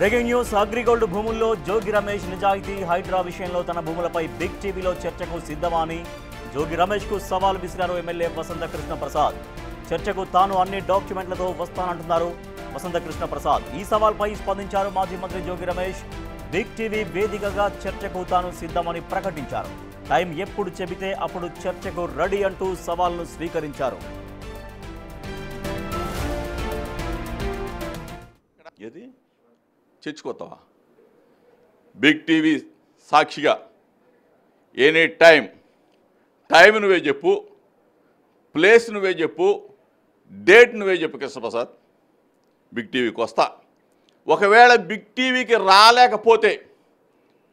Breaking news AgriGold భూముల్లో జోగి రమేష్ నిజాయితీ హైడ్రా విషయంలో తన భూములపై బిగ్ టీవీలో చర్చకు సిద్ధమా అని జోగి రమేష్ కు సవాల్ విసిరారు ఎమ్మెల్యే వసంత కృష్ణ ప్రసాద్. చర్చకు తాను అన్ని డాక్యుమెంట్లతో వస్తానంటున్నారు వసంత కృష్ణ ప్రసాద్. ఈ సవాల్పై స్పందించారు మాజీ మంత్రి జోగి రమేష్. బిగ్ టీవీ వేదికగా చర్చకు తాను సిద్ధమని ప్రకటించారు. టైం ఎప్పుడు చెబితే అప్పుడు చర్చకు రెడీ అంటూ సవాల్ను స్వీకరించారు. చర్చకొస్తావా? బిగ్ టీవీ సాక్షిగా ఎనీ టైం నువ్వే చెప్పు, ప్లేస్ నువ్వే చెప్పు, డేట్ నువ్వే చెప్పు కృష్ణప్రసాద్. బిగ్ టీవీకి వస్తా. ఒకవేళ బిగ్ టీవీకి రాలేకపోతే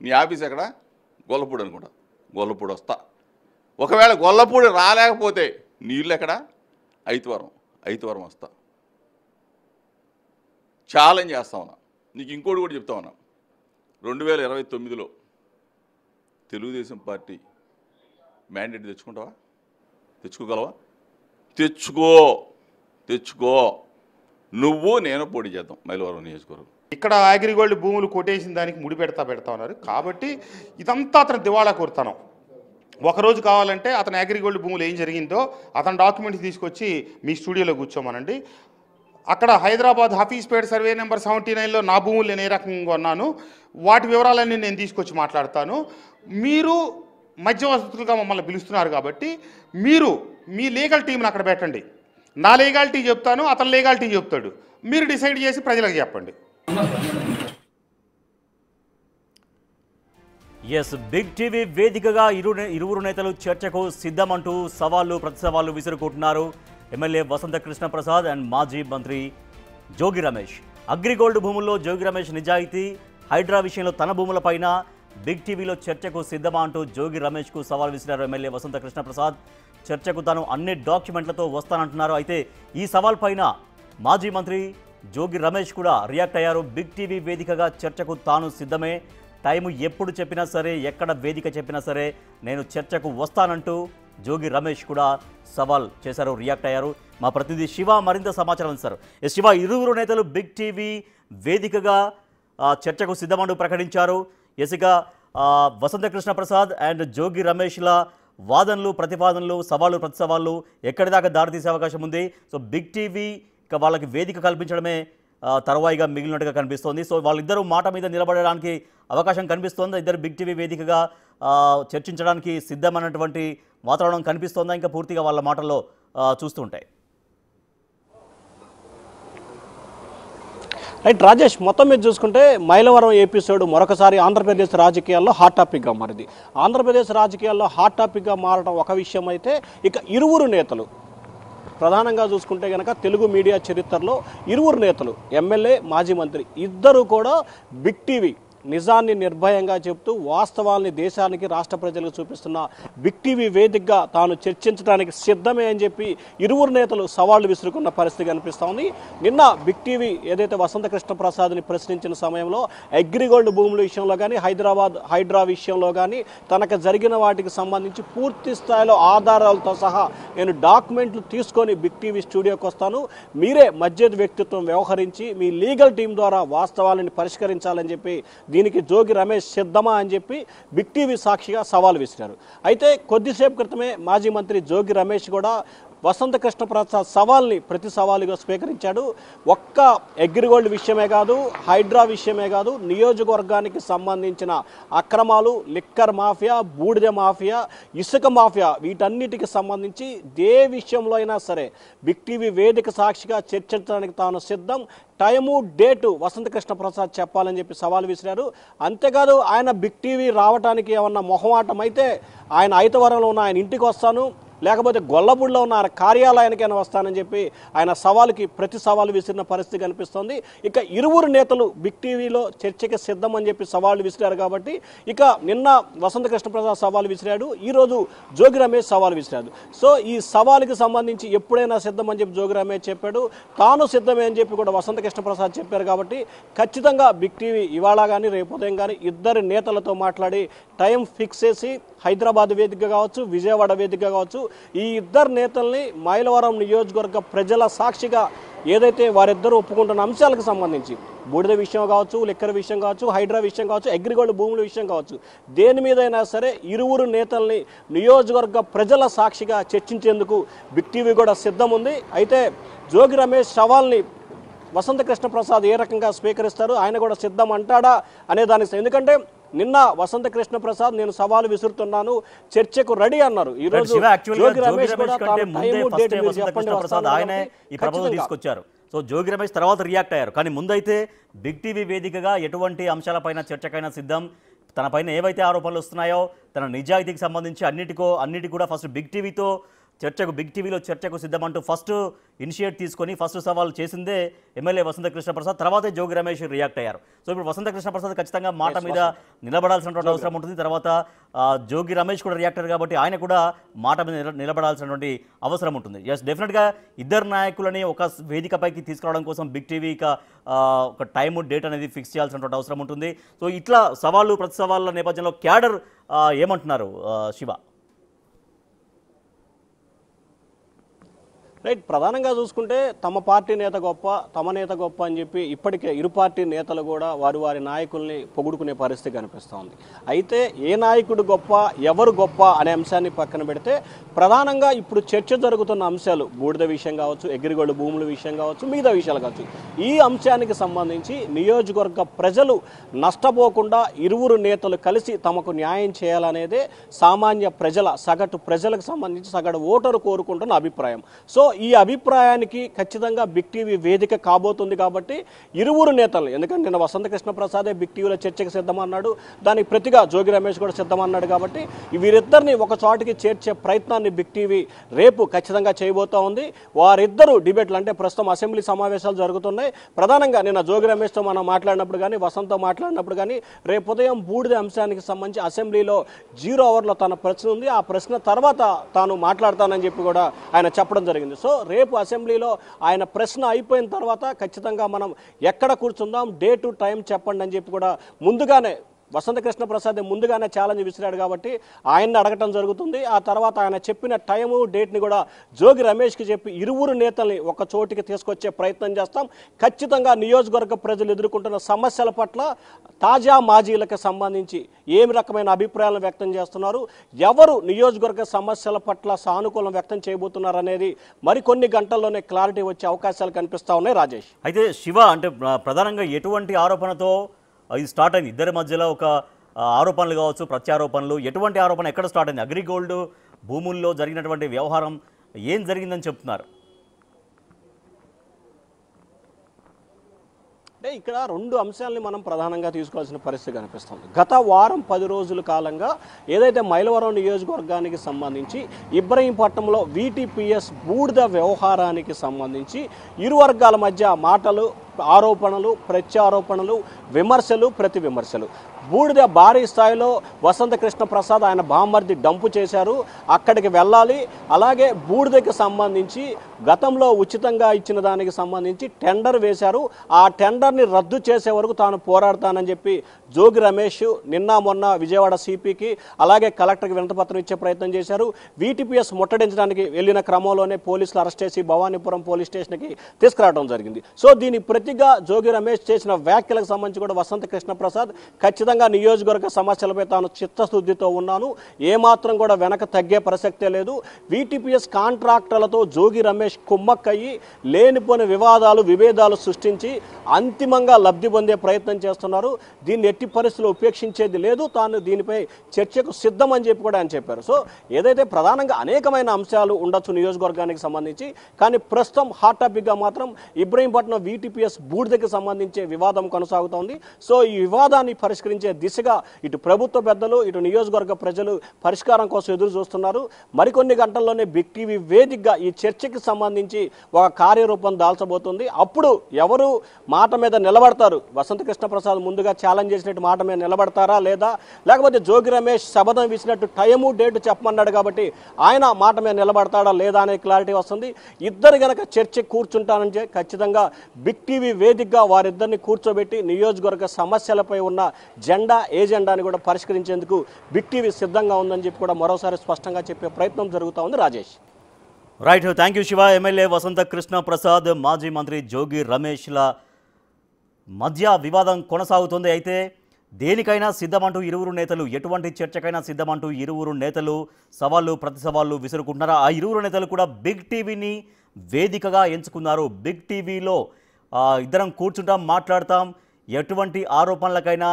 నీ ఆఫీస్ ఎక్కడ? గొల్లపూడి అనుకుంటా. గొల్లపూడి వస్తా. ఒకవేళ గొల్లపూడి రాలేకపోతే నీ ఇల్లు ఎక్కడ? ఐతవరం వస్తా. ఛాలెంజ్ చేస్తా ఉన్నా. నీకు ఇంకోటి కూడా చెప్తా ఉన్నా. 2029లో తెలుగుదేశం పార్టీ మ్యాండేట్ తెచ్చుకుంటావా? తెచ్చుకోగలవా? తెచ్చుకో. నువ్వు నేను పోటీ చేద్దాం మైలవరం నియోజకవర్గం. ఇక్కడ అగ్రిగోల్డ్ భూములు కొట్టేసిన దానికి ముడి పెడతా ఉన్నారు. కాబట్టి ఇదంతా అతను దివాళా కోరుతాను. ఒకరోజు కావాలంటే అతను అగ్రిగోల్డ్ భూములు ఏం జరిగిందో అతను డాక్యుమెంట్స్ తీసుకొచ్చి మీ స్టూడియోలో కూర్చోమనండి. అక్కడ హైదరాబాద్ హఫీజ్పేట్ సర్వే నెంబర్ 79లో నా భూములు నేను ఏ రకంగా ఉన్నాను వాటి వివరాలన్నీ నేను తీసుకొచ్చి మాట్లాడతాను. మీరు మధ్యవర్తులుగా మమ్మల్ని పిలుస్తున్నారు కాబట్టి మీరు మీ లీగల్ టీంని అక్కడ పెట్టండి. నా లీగాలిటీ చెప్తాను, అతను లీగాలిటీ చెప్తాడు. మీరు డిసైడ్ చేసి ప్రజలకు చెప్పండి. ఎస్, బిగ్ టీవీ వేదికగా ఇరువురు నేతలు చర్చకు సిద్ధమంటూ సవాళ్లు ప్రతి సవాళ్లు విసురుకుంటున్నారు ఎమ్మెల్యే వసంత కృష్ణ ప్రసాద్ అండ్ మాజీ మంత్రి జోగి రమేష్. అగ్రిగోల్డ్ భూముల్లో జోగి రమేష్ నిజాయితీ, హైడ్రా విషయంలో తన భూములపైన బిగ్ టీవీలో చర్చకు సిద్ధమా అంటూ జోగి రమేష్కు సవాల్ విసిరారు ఎమ్మెల్యే వసంత కృష్ణ ప్రసాద్. చర్చకు తాను అన్ని డాక్యుమెంట్లతో వస్తానంటున్నారు. అయితే ఈ సవాల్ పైన మాజీ మంత్రి జోగి రమేష్ కూడా రియాక్ట్ అయ్యారు. బిగ్ టీవీ వేదికగా చర్చకు తాను సిద్ధమే, టైము ఎప్పుడు చెప్పినా సరే, ఎక్కడ వేదిక చెప్పినా సరే నేను చర్చకు వస్తానంటూ జోగి రమేష్ కూడా సవాల్ చేశారు, రియాక్ట్ అయ్యారు. మా ప్రతినిధి శివ మరింత సమాచారం ఇస్తారు. శివ, ఇరువురు నేతలు బిగ్ టీవీ వేదికగా చర్చకు సిద్ధమంటూ ప్రకటించారు. ఎసిగా వసంత కృష్ణ ప్రసాద్ అండ్ జోగి రమేష్ల వాదనలు ప్రతిపాదనలు సవాళ్ళు ప్రతి సవాళ్ళు ఎక్కడి దాకా దారితీసే అవకాశం ఉంది. సో బిగ్ టీవీ వాళ్ళకి వేదిక కల్పించడమే తరువాయిగా మిగిలినట్టుగా కనిపిస్తోంది. సో వాళ్ళిద్దరూ మాట మీద నిలబడడానికి అవకాశం కనిపిస్తోందా? ఇద్దరు బిగ్ టీవీ వేదికగా చర్చించడానికి సిద్ధమైనటువంటి వాతావరణం కనిపిస్తోందా? ఇంకా పూర్తిగా వాళ్ళ మాటల్లో చూస్తుంటాయి. రైట్ రాజేష్, మొత్తం మీద చూసుకుంటే మైలవరం ఎపిసోడ్ మరొకసారి ఆంధ్రప్రదేశ్ రాజకీయాల్లో హాట్ టాపిక్గా మారింది. ఆంధ్రప్రదేశ్ రాజకీయాల్లో హాట్ టాపిక్గా మారడం ఒక విషయం అయితే, ఇక ఇరువురు నేతలు ప్రధానంగా చూసుకుంటే కనుక తెలుగు మీడియా చరిత్రలో ఇరువురు నేతలు ఎమ్మెల్యే మాజీ మంత్రి ఇద్దరు కూడా బిగ్ టీవీ నిజాన్ని నిర్భయంగా చెప్తూ వాస్తవాల్ని దేశానికి రాష్ట్ర ప్రజలకు చూపిస్తున్న బిగ్ టీవీ వేదికగా తాను చర్చించడానికి సిద్ధమే అని చెప్పి ఇరువురు నేతలు సవాళ్లు విసురుకున్న పరిస్థితి కనిపిస్తూ ఉంది. నిన్న బిగ్ టీవీ ఏదైతే వసంత కృష్ణ ప్రసాద్ని ప్రశ్నించిన సమయంలో అగ్రిగోల్డ్ భూముల విషయంలో కానీ హైడ్రా విషయంలో కానీ తనకు జరిగిన వాటికి సంబంధించి పూర్తి స్థాయిలో ఆధారాలతో సహా నేను డాక్యుమెంట్లు తీసుకొని బిగ్ టీవీ స్టూడియోకి వస్తాను, మీరే మధ్య వ్యక్తిత్వం వ్యవహరించి మీ లీగల్ టీం ద్వారా వాస్తవాలను పరిష్కరించాలని చెప్పి దీనికి జోగి రమేష్ సిద్ధమా అని చెప్పి బిగ్ టీవీ సాక్షిగా సవాల్ విసిరారు. అయితే కొద్దిసేపు క్రితమే మాజీ మంత్రి జోగి రమేష్ కూడా వసంత కృష్ణ ప్రసాద్ సవాల్ని ప్రతి సవాలుగా స్వీకరించాడు. ఒక్క అగ్రిగోల్డ్ విషయమే కాదు, హైడ్రా విషయమే కాదు, నియోజకవర్గానికి సంబంధించిన అక్రమాలు, లిక్కర్ మాఫియా, బూడిద మాఫియా, ఇసుక మాఫియా, వీటన్నిటికి సంబంధించి ఏ విషయంలో అయినా సరే బిగ్ టీవీ వేదిక సాక్షిగా చర్చించడానికి తాను సిద్ధం, టైము డేటు వసంత కృష్ణ ప్రసాద్ చెప్పాలని చెప్పి సవాల్ విసిరారు. అంతేకాదు ఆయన బిగ్ టీవీ రావడానికి ఏమన్నా మొహమాటం అయితే ఆయన ఐతవరంలో ఉన్న ఆయన ఇంటికి వస్తాను, లేకపోతే గొల్లపూడిలో ఉన్న కార్యాలయానికైనా వస్తానని చెప్పి ఆయన సవాలుకి ప్రతి సవాలు విసిరిన పరిస్థితి కనిపిస్తోంది. ఇక ఇరువురు నేతలు బిగ్ టీవీలో చర్చకి సిద్ధం అని చెప్పి సవాళ్ళు విసిరారు. కాబట్టి ఇక నిన్న వసంత కృష్ణ ప్రసాద్ సవాలు విసిరాడు, ఈరోజు జోగి రమేష్ సవాలు విసిరాడు. సో ఈ సవాలుకి సంబంధించి ఎప్పుడైనా సిద్ధం అని చెప్పి జోగి రమేష్ చెప్పాడు, తాను సిద్ధమే అని చెప్పి కూడా వసంత కృష్ణ ప్రసాద్ చెప్పారు. కాబట్టి ఖచ్చితంగా బిగ్ టీవీ ఇవాళ కానీ రేపు ఉదయం కానీ ఇద్దరు నేతలతో మాట్లాడి టైం ఫిక్స్ చేసి హైదరాబాద్ వేదికగా కావచ్చు, విజయవాడ వేదికగా కావచ్చు, ఈ ఇద్దరు నేతల్ని మైలవరం నియోజకవర్గ ప్రజల సాక్షిగా ఏదైతే వారిద్దరూ ఒప్పుకుంటున్న అంశాలకు సంబంధించి బూడిద విషయం కావచ్చు, లిక్కర్ విషయం కావచ్చు, హైడ్రా విషయం కావచ్చు, అగ్రిగోల్డ్ భూముల విషయం కావచ్చు, దేని మీదైనా సరే ఇరువురు నేతల్ని నియోజకవర్గ ప్రజల సాక్షిగా చర్చించేందుకు బిగ్ టీవీ కూడా సిద్ధం ఉంది. అయితే జోగి రమేష్ సవాల్ని వసంత కృష్ణ ప్రసాద్ ఏ రకంగా స్వీకరిస్తారు, ఆయన కూడా సిద్ధం అంటాడా అనే దానికి, ఎందుకంటే నిన్న వసంత కృష్ణ ప్రసాద్ నేను సవాలు విసురుతున్నాను, చర్చకు రెడీ అన్నారు. ఈ రోజు జోగి రమేష్ కూడా ఆయనే ఈ ప్రపోజల్ తీసుకొచ్చారు. సో జోగి రమేష్ తర్వాత రియాక్ట్ అయ్యారు. కానీ ముందైతే బిగ్ టీవీ వేదికగా ఎటువంటి అంశాలపైన చర్చకైనా సిద్ధం, తన పైన ఏవైతే ఆరోపణలు వస్తున్నాయో తన నిజాయితీకి సంబంధించి అన్నిటి కూడా ఫస్ట్ బిగ్ టీవీలో చర్చకు సిద్ధమంటూ ఫస్ట్ ఇనిషియేట్ తీసుకొని ఫస్ట్ సవాల్ చేసిందే ఎమ్మెల్యే వసంత కృష్ణ ప్రసాద్. తర్వాతే జోగి రమేష్ రియాక్ట్ అయ్యారు. సో ఇప్పుడు వసంత కృష్ణ ప్రసాద్ ఖచ్చితంగా మాట మీద నిలబడాల్సినటువంటి అవసరం ఉంటుంది. తర్వాత జోగి రమేష్ కూడా రియాక్ట్ అయ్యారు కాబట్టి ఆయన కూడా మాట మీద నిలబడాల్సినటువంటి అవసరం ఉంటుంది. ఎస్, డెఫినెట్గా ఇద్దరు నాయకులని ఒక వేదికపైకి తీసుకురావడం కోసం బిగ్ టీవీ ఒక టైము డేట్ అనేది ఫిక్స్ చేయాల్సినటువంటి అవసరం ఉంటుంది. సో ఇట్లా సవాళ్ళు ప్రతి సవాళ్ళ నేపథ్యంలో క్యాడర్ ఏమంటున్నారు శివ? రైట్, ప్రధానంగా చూసుకుంటే తమ పార్టీ నేత గొప్ప, తమ నేత గొప్ప అని చెప్పి ఇప్పటికే ఇరు పార్టీ నేతలు కూడా వారి నాయకుల్ని పొగుడుకునే పరిస్థితి కనిపిస్తూ ఉంది. అయితే ఏ నాయకుడు గొప్ప, ఎవరు గొప్ప అనే అంశాన్ని పక్కన పెడితే ప్రధానంగా ఇప్పుడు చర్చ జరుగుతున్న అంశాలు బూడిద విషయం కావచ్చు, అగ్రిగోల్డ్ భూముల విషయం కావచ్చు, మిగతా విషయాలు కావచ్చు, ఈ అంశానికి సంబంధించి నియోజకవర్గ ప్రజలు నష్టపోకుండా ఇరువురు నేతలు కలిసి తమకు న్యాయం చేయాలనేదే సామాన్య ప్రజల, సగటు ప్రజలకు సంబంధించి సగటు ఓటరు కోరుకుంటున్న అభిప్రాయం. సో ఈ అభిప్రాయానికి ఖచ్చితంగా బిగ్ టీవీ వేదిక కాబోతుంది. కాబట్టి ఇరువురు నేతలు, ఎందుకంటే నిన్న వసంత కృష్ణ ప్రసాదే బిగ్ టీవీలో చర్చకు సిద్ధమన్నాడు, దానికి ప్రతిగా జోగి రమేష్ కూడా సిద్ధమన్నాడు. కాబట్టి వీరిద్దరిని ఒక చోటికి చేర్చే ప్రయత్నాన్ని బిగ్ టీవీ రేపు ఖచ్చితంగా చేయబోతా ఉంది. వారిద్దరూ డిబేట్లు, అంటే ప్రస్తుతం అసెంబ్లీ సమావేశాలు జరుగుతున్నాయి. ప్రధానంగా నిన్న జోగి రమేష్తో మనం మాట్లాడినప్పుడు కానీ, వసంతతో మాట్లాడినప్పుడు కానీ, రేపు ఉదయం బూడిద అంశానికి సంబంధించి అసెంబ్లీలో 0 అవర్లో తన ప్రశ్న ఉంది. ఆ ప్రశ్న తర్వాత తాను మాట్లాడతానని చెప్పి కూడా ఆయన చెప్పడం జరిగింది. సో రేపు అసెంబ్లీలో ఆయన ప్రశ్న అయిపోయిన తర్వాత ఖచ్చితంగా మనం ఎక్కడ కూర్చుందాం, డే టు టైం చెప్పండి అని చెప్పి కూడా ముందుగానే వసంత కృష్ణ ప్రసాద్ ముందుగానే ఛాలెంజ్ విసిరాడు. కాబట్టి ఆయన్ని అడగటం జరుగుతుంది. ఆ తర్వాత ఆయన చెప్పిన టైము డేట్ని కూడా జోగి రమేష్కి చెప్పి ఇరువురు నేతల్ని ఒక చోటికి తీసుకొచ్చే ప్రయత్నం చేస్తాం. ఖచ్చితంగా నియోజకవర్గ ప్రజలు ఎదుర్కొంటున్న సమస్యల పట్ల, తాజా మాజీలకు సంబంధించి ఏమి రకమైన అభిప్రాయాలను వ్యక్తం చేస్తున్నారు, ఎవరు నియోజకవర్గ సమస్యల పట్ల సానుకూలం వ్యక్తం చేయబోతున్నారు అనేది మరికొన్ని గంటల్లోనే క్లారిటీ వచ్చే అవకాశాలు కనిపిస్తా ఉన్నాయి. రాజేష్, అయితే శివ, అంటే ప్రధానంగా ఎటువంటి ఆరోపణతో ఇది స్టార్ట్ అయింది? ఇద్దరి మధ్యలో ఒక ఆరోపణలు కావచ్చు, ప్రత్యారోపణలు, ఎటువంటి ఆరోపణ ఎక్కడ స్టార్ట్ అయింది? అగ్రిగోల్డ్ భూముల్లో జరిగినటువంటి వ్యవహారం ఏం జరిగిందని చెప్తున్నారు? అంటే ఇక్కడ 2 అంశాలని మనం ప్రధానంగా తీసుకోవాల్సిన పరిస్థితి కనిపిస్తుంది. గత వారం 10 రోజుల కాలంగా ఏదైతే మైలవరం నియోజకవర్గానికి సంబంధించి ఇబ్రహీంపట్నంలో VTPS బూడిద వ్యవహారానికి సంబంధించి ఇరు వర్గాల మధ్య మాటలు, ఆరోపణలు, ప్రత్యారోపణలు, విమర్శలు, ప్రతి విమర్శలు, బూడిద భారీ స్థాయిలో వసంత కృష్ణ ప్రసాద్ ఆయన బామ్మర్ది డంపు చేశారు, అక్కడికి వెళ్ళాలి. అలాగే బూడిదకి సంబంధించి గతంలో ఉచితంగా ఇచ్చిన దానికి సంబంధించి టెండర్ వేశారు, ఆ టెండర్ని రద్దు చేసే వరకు తాను పోరాడతానని చెప్పి జోగి రమేష్ నిన్న మొన్న విజయవాడ సిపికి అలాగే కలెక్టర్కి వినతిపత్రం ఇచ్చే ప్రయత్నం చేశారు. VTPS ముట్టడించడానికి వెళ్ళిన క్రమంలోనే పోలీసులు అరెస్ట్ చేసి భవానీపురం పోలీస్ స్టేషన్కి తీసుకురావడం జరిగింది. సో దీని ప్రతిగా జోగి రమేష్ చేసిన వ్యాఖ్యలకు సంబంధించి కూడా వసంత కృష్ణ ప్రసాద్ ఖచ్చితంగా నియోజకవర్గ సమస్యలపై తాను చిత్తశుద్ధితో ఉన్నాను, ఏమాత్రం కూడా వెనక తగ్గే ప్రసక్తే లేదు. VTPS కాంట్రాక్టర్లతో జోగి రమేష్ కుమ్మక్కయ్యి లేనిపోని వివాదాలు, విభేదాలు సృష్టించి అంతిమంగా లబ్ధి పొందే ప్రయత్నం చేస్తున్నారు. దీన్ని ఎట్టి పరిస్థితుల్లో ఉపేక్షించేది లేదు, తాను దీనిపై చర్చకు సిద్ధం అని చెప్పి కూడా ఆయన చెప్పారు. సో ఏదైతే ప్రధానంగా అనేకమైన అంశాలు ఉండొచ్చు నియోజకవర్గానికి సంబంధించి, కానీ ప్రస్తుతం హాట్ టాపిక్గా మాత్రం ఇబ్రహీంపట్నం VTPS బూడిదకి సంబంధించే వివాదం కొనసాగుతోంది. సో ఈ వివాదాన్ని పరిష్కరించే దిశగా ఇటు ప్రభుత్వ పెద్దలు, ఇటు నియోజకవర్గ ప్రజలు పరిష్కారం కోసం ఎదురు చూస్తున్నారు. మరికొన్ని గంటల్లోనే బిగ్ టీవీ వేదికగా ఈ చర్చకి సంబంధించి ఒక కార్యరూపం దాల్చబోతుంది. అప్పుడు ఎవరు మాట మీద నిలబడతారు, వసంత కృష్ణ ప్రసాద్ ముందుగా ఛాలెంజ్ చేసినట్టు మాట మీద నిలబడతారా లేదా, లేకపోతే జోగి రమేష్ శబదం విసినట్టు టైము డేటు చెప్పమన్నాడు కాబట్టి ఆయన మాట మీద నిలబడతాడా లేదా అనే క్లారిటీ వస్తుంది. ఇద్దరు గనక చర్చ కూర్చుంటానంటే ఖచ్చితంగా బిగ్ టీవీ వేదికగా వారిద్దరిని కూర్చోబెట్టి నియోజకవర్గ సమస్యలపై ఉన్న ఏజెండాని కూడా పరిష్కరించేందుకు బిగ్ టీవీ సిద్ధంగా ఉందని చెప్పి కూడా మరోసారి స్పష్టంగా చెప్పే ప్రయత్నం జరుగుతూ ఉంది. Rajesh. Right, thank you Shiva. MLA Vasantha Krishna Prasad, మాజీ మంత్రి జోగి రమేష్ల మధ్య వివాదం కొనసాగుతుంది. అయితే దేనికైనా సిద్ధమంటూ ఇరువురు నేతలు, ఎటువంటి చర్చకైనా సిద్ధమంటూ ఇరువురు నేతలు సవాళ్ళు ప్రతి సవాళ్ళు విసురుకుంటున్నారు. ఆ ఇరువురు నేతలు కూడా బిగ్ టీవీని వేదికగా ఎంచుకున్నారు. బిగ్ టీవీలో ఇద్దరం కూర్చుంటాం, మాట్లాడతాం, ఎటువంటి ఆరోపణలకైనా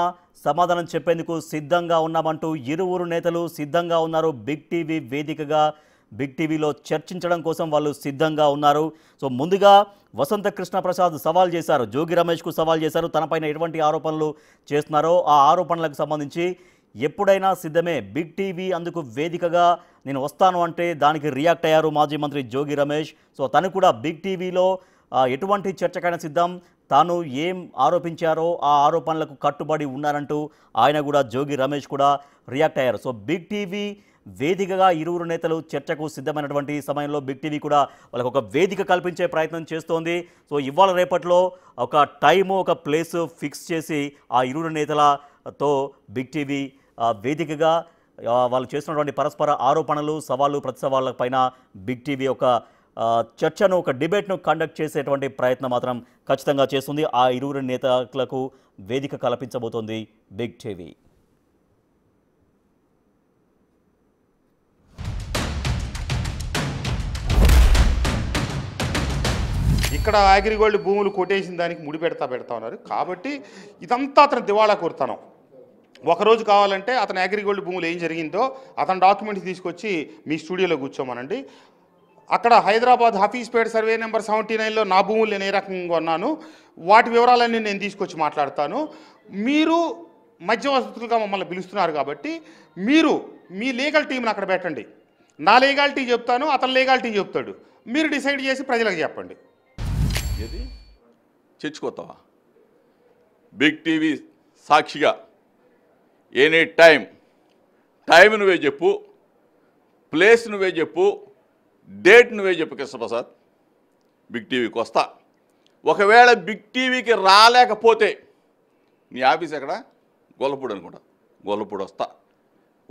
సమాధానం చెప్పేందుకు సిద్ధంగా ఉన్నామంటూ ఇరువురు నేతలు సిద్ధంగా ఉన్నారు. బిగ్ టీవీ వేదికగా బిగ్ టీవీలో చర్చించడం కోసం వాళ్ళు సిద్ధంగా ఉన్నారు. సో ముందుగా వసంత కృష్ణ ప్రసాద్ సవాల్ చేశారు, జోగి రమేష్కు సవాల్ చేశారు. తనపైన ఎటువంటి ఆరోపణలు చేస్తున్నారో ఆ ఆరోపణలకు సంబంధించి ఎప్పుడైనా సిద్ధమే, బిగ్ టీవీ అందుకు వేదికగా నేను వస్తాను అంటే దానికి రియాక్ట్ అయ్యారు మాజీ మంత్రి జోగి రమేష్. సో తను కూడా బిగ్ టీవీలో ఎటువంటి చర్చకైనా సిద్ధం, తాను ఏం ఆరోపించారో ఆ ఆరోపణలకు కట్టుబడి ఉన్నారంటూ ఆయన కూడా, జోగి రమేష్ కూడా రియాక్ట్ అయ్యారు. సో బిగ్ టీవీ వేదికగా ఇరువురు నేతలు చర్చకు సిద్ధమైనటువంటి సమయంలో బిగ్ టీవీ కూడా వాళ్ళకు ఒక వేదిక కల్పించే ప్రయత్నం చేస్తోంది. సో ఇవాళ రేపట్లో ఒక టైము, ఒక ప్లేస్ ఫిక్స్ చేసి ఆ ఇరువురు నేతలతో బిగ్ టీవీ వేదికగా వాళ్ళు చేస్తున్నటువంటి పరస్పర ఆరోపణలు, సవాళ్ళు ప్రతి సవాళ్ళ పైన బిగ్ టీవీ ఒక చర్చను, ఒక డిబేట్ను కండక్ట్ చేసేటువంటి ప్రయత్నం మాత్రం ఖచ్చితంగా చేస్తుంది. ఆ ఇరువురు నేతలకు వేదిక కల్పించబోతోంది బిగ్ టీవీ. ఇక్కడ అగ్రిగోల్డ్ భూములు కొట్టేసిన దానికి ముడి పెడతా ఉన్నారు. కాబట్టి ఇదంతా అతను దివాళా కోరుతాను. ఒకరోజు కావాలంటే అతను అగ్రిగోల్డ్ భూములు ఏం జరిగిందో అతని డాక్యుమెంట్స్ తీసుకొచ్చి మీ స్టూడియోలో కూర్చోమనండి. అక్కడ హైదరాబాద్ హఫీజ్పేట సర్వే నెంబర్ 79లో నా భూములు నేను ఏ రకంగా కొన్నాను, వాటి వివరాలన్నీ నేను తీసుకొచ్చి మాట్లాడతాను. మీరు మధ్యవర్తులుగా మమ్మల్ని పిలుస్తున్నారు కాబట్టి మీరు మీ లీగల్ టీంని అక్కడ పెట్టండి. నా లీగాలిటీ చెప్తాను, అతని లీగాలిటీ చెప్తాడు. మీరు డిసైడ్ చేసి ప్రజలకు చెప్పండి. ఏది చర్చుకోతావా? బిగ్ టీవీ సాక్షిగా ఎనీ టైం నువ్వే చెప్పు, ప్లేస్ నువ్వే చెప్పు, డేట్ నువ్వే చెప్పు కృష్ణప్రసాద్. బిగ్ టీవీకి వస్తా. ఒకవేళ బిగ్ టీవీకి రాలేకపోతే నీ ఆఫీస్ ఎక్కడ? గొల్లపూడి అనుకుంటా. గొల్లపూడి వస్తా.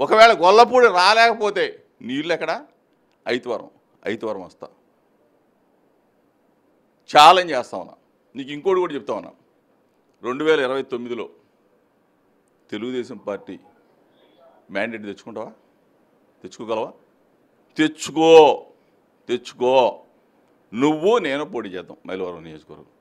ఒకవేళ గొల్లపూడి రాలేకపోతే నీ ఇల్లు ఎక్కడ? ఐతివరం వస్తా. ఛాలెంజ్ చేస్తా ఉన్నా. నీకు ఇంకోటి కూడా చెప్తా ఉన్నా. 2029లో తెలుగుదేశం పార్టీ మ్యాండేట్ తెచ్చుకుంటావా? తెచ్చుకోగలవా? తెచ్చుకో. నువ్వు నేను పోటీ చేద్దాం మైలవరం నియోజకవర్గం.